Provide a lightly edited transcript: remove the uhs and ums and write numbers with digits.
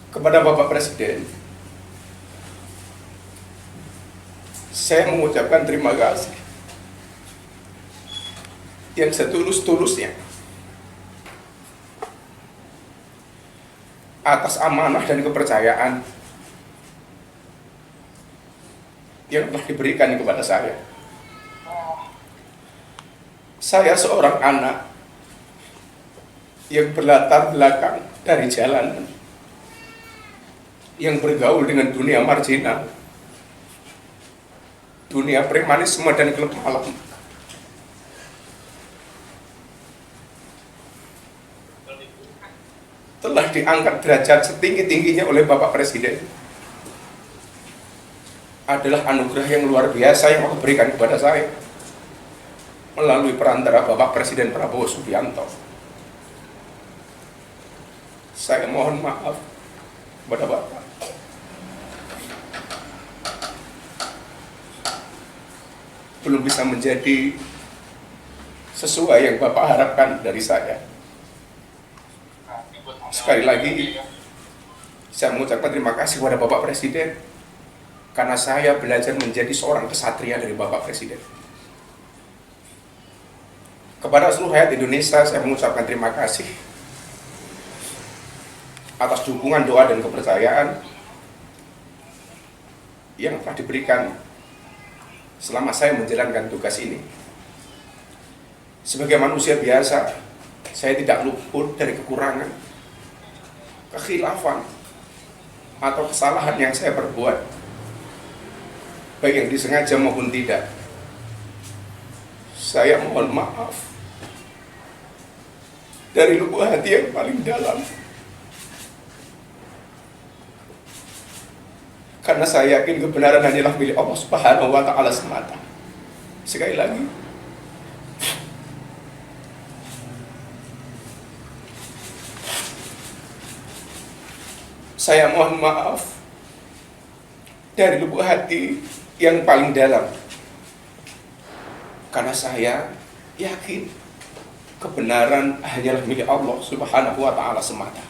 Kepada Bapak Presiden, saya mengucapkan terima kasih yang setulus-tulusnya atas amanah dan kepercayaan yang telah diberikan kepada saya. Saya seorang anak yang berlatar belakang dari jalanan, yang bergaul dengan dunia marginal, dunia premanisme dan klub malam. Telah diangkat derajat setinggi-tingginya oleh Bapak Presiden. Adalah anugerah yang luar biasa yang Allah berikan kepada saya melalui perantara Bapak Presiden Prabowo Subianto. Saya mohon maaf kepada Bapak. Belum bisa menjadi sesuai yang Bapak harapkan dari saya. Sekali lagi, saya mengucapkan terima kasih kepada Bapak Presiden karena saya belajar menjadi seorang kesatria dari Bapak Presiden. Kepada seluruh rakyat Indonesia, saya mengucapkan terima kasih atas dukungan, doa, dan kepercayaan yang telah diberikan selama saya menjalankan tugas ini. Sebagai manusia biasa, saya tidak luput dari kekurangan, kekhilafan, atau kesalahan yang saya perbuat, baik yang disengaja maupun tidak. Saya mohon maaf dari lubuk hati yang paling dalam, karena saya yakin kebenaran hanyalah milik Allah Subhanahu wa Ta'ala semata. Sekali lagi, saya mohon maaf dari lubuk hati yang paling dalam, karena saya yakin kebenaran hanyalah milik Allah Subhanahu wa Ta'ala semata.